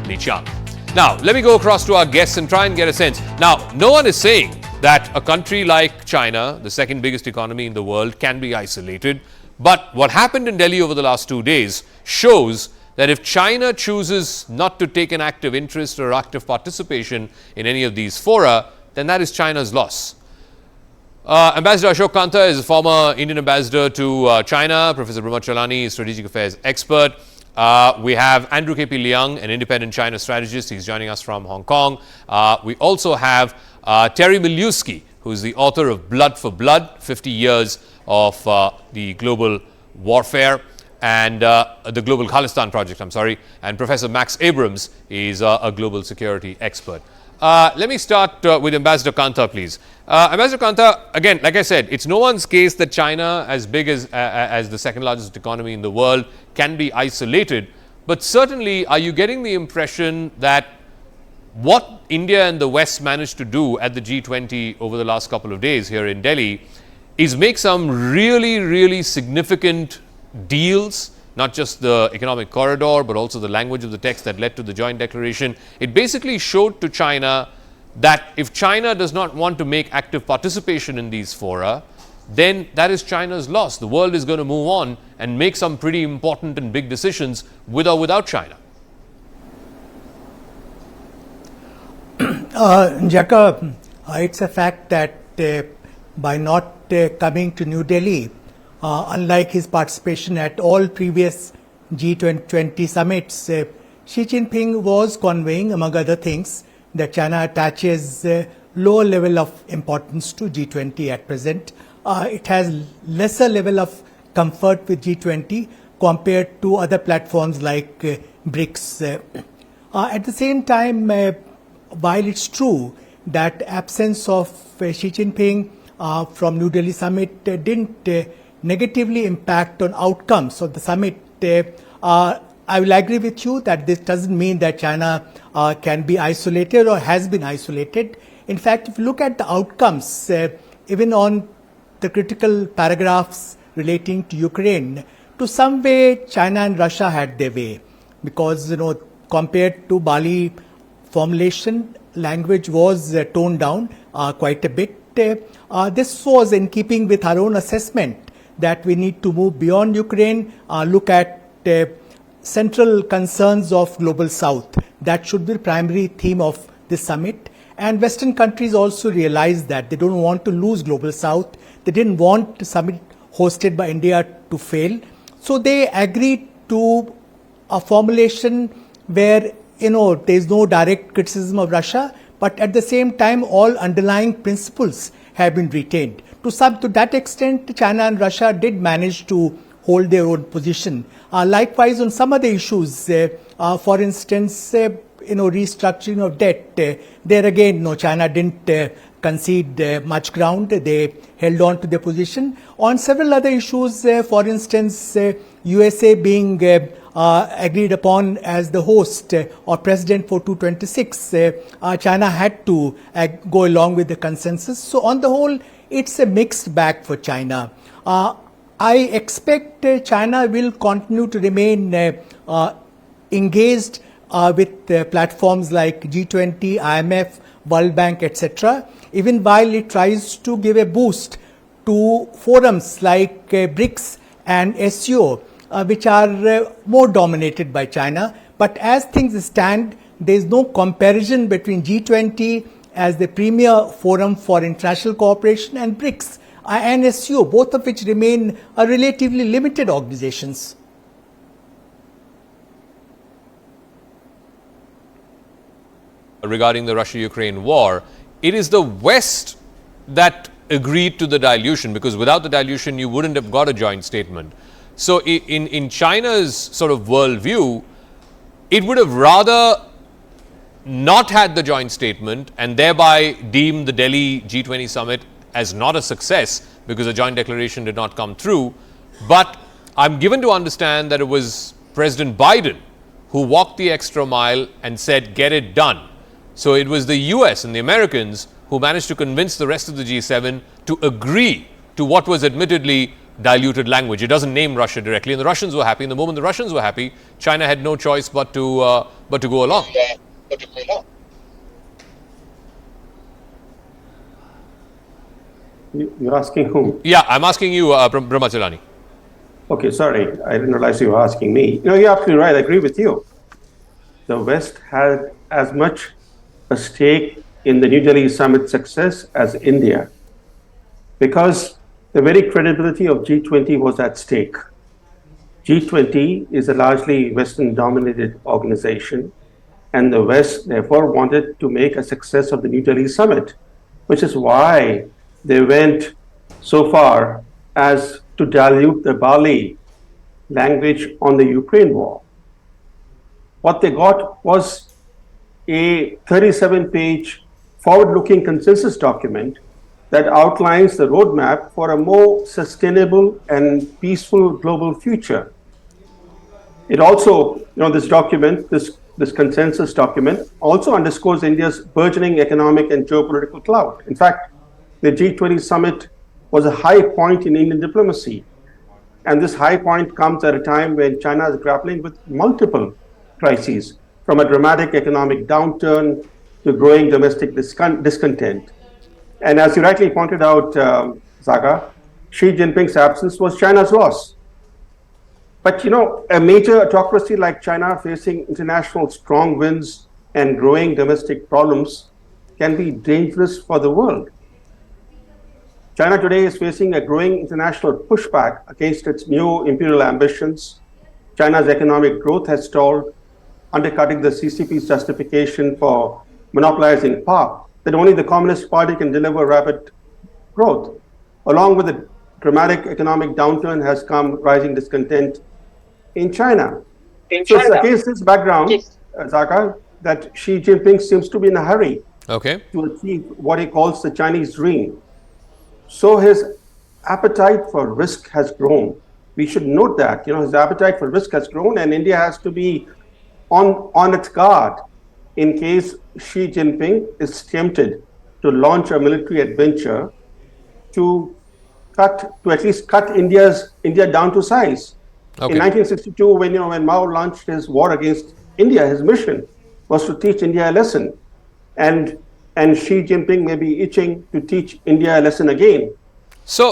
Nichang. Now, let me go across to our guests and try and get a sense. Now, no one is saying that a country like China, the second biggest economy in the world, can be isolated. But what happened in Delhi over the last 2 days shows that if China chooses not to take an active interest or active participation in any of these fora, then that is China's loss. Ambassador Ashok Kanta is a former Indian ambassador to China. Professor Brahma Chalani is strategic affairs expert. We have Andrew K.P. Liang, an independent China strategist. He's joining us from Hong Kong. We also have Terry Miliuski, who is the author of Blood for Blood, 50 years of the global warfare and the Global Khalistan Project, and Professor Max Abrams is a global security expert. Let me start with Ambassador Kanta, please. Ambassador Kanta, again, like I said, it's no one's case that China, as big as the second largest economy in the world, can be isolated. But certainly, are you getting the impression that what India and the West managed to do at the G20 over the last couple of days here in Delhi is make some really, really significant deals, not just the economic corridor, but also the language of the text that led to the joint declaration? It basically showed to China that if China does not want to make active participation in these fora, then that is China's loss. The world is going to move on and make some pretty important and big decisions with or without China. Jacob, it's a fact that by not coming to New Delhi, unlike his participation at all previous G20 summits, Xi Jinping was conveying, among other things, that China attaches lower level of importance to G20 at present. It has lesser level of comfort with G20 compared to other platforms like BRICS. At the same time, while it's true that absence of Xi Jinping from New Delhi summit didn't negatively impact on outcomes of the summit, I will agree with you that this doesn't mean that China can be isolated or has been isolated. In fact, if you look at the outcomes, even on the critical paragraphs relating to Ukraine, to some way China and Russia had their way, because compared to Bali formulation, language was toned down quite a bit. This was in keeping with our own assessment that we need to move beyond Ukraine, look at central concerns of Global South. That should be the primary theme of this summit. And Western countries also realized that they don't want to lose Global South. They didn't want the summit hosted by India to fail. So they agreed to a formulation where, there's no direct criticism of Russia, but at the same time, all underlying principles have been retained. To that extent, China and Russia did manage to hold their own position. Likewise, on some other issues, for instance, restructuring of debt, there again, China didn't concede much ground. They held on to their position. On several other issues, for instance, USA being agreed upon as the host or president for 226, China had to go along with the consensus. So on the whole, it's a mixed bag for China. I expect China will continue to remain engaged with platforms like G20, IMF, World Bank, etc., even while it tries to give a boost to forums like BRICS and SCO, which are more dominated by China. But as things stand, there is no comparison between G20 as the premier forum for international cooperation and BRICS and SCO, both of which remain relatively limited organizations. Regarding the Russia-Ukraine war, it is the West that agreed to the dilution, because without the dilution, you wouldn't have got a joint statement. So in China's sort of worldview, it would have rather not had the joint statement and thereby deemed the Delhi G20 summit as not a success because a joint declaration did not come through. But I'm given to understand that it was President Biden who walked the extra mile and said, get it done. So it was the US and the Americans who managed to convince the rest of the G7 to agree to what was admittedly diluted language. It doesn't name Russia directly, and the Russians were happy. And the moment the Russians were happy, China had no choice but to but to go along. You're asking whom? Yeah, I'm asking you, Brahmacharani. Okay, sorry, I didn't realize you were asking me. You're absolutely right. I agree with you. The West had as much a stake in the New Delhi summit success as India, because the very credibility of G20 was at stake. G20 is a largely Western-dominated organization, and the West therefore wanted to make a success of the New Delhi summit, which is why they went so far as to dilute the Bali language on the Ukraine war. What they got was a 37-page forward-looking consensus document that outlines the roadmap for a more sustainable and peaceful global future. It also, this document, this consensus document, also underscores India's burgeoning economic and geopolitical clout. In fact, the G20 summit was a high point in Indian diplomacy. And this high point comes at a time when China is grappling with multiple crises, from a dramatic economic downturn to growing domestic discontent. And as you rightly pointed out, Zaga, Xi Jinping's absence was China's loss. But a major autocracy like China facing international strong winds and growing domestic problems can be dangerous for the world. China today is facing a growing international pushback against its new imperial ambitions. China's economic growth has stalled, undercutting the CCP's justification for monopolizing power, that only the Communist Party can deliver rapid growth. Along with the dramatic economic downturn has come rising discontent in China. So it's against this background, Zaka, that Xi Jinping seems to be in a hurry to achieve what he calls the Chinese dream. So his appetite for risk has grown. We should note that, his appetite for risk has grown, and India has to be on its guard in case Xi Jinping is tempted to launch a military adventure to at least cut India down to size. In 1962, when Mao launched his war against India, his mission was to teach India a lesson. And Xi Jinping may be itching to teach India a lesson again.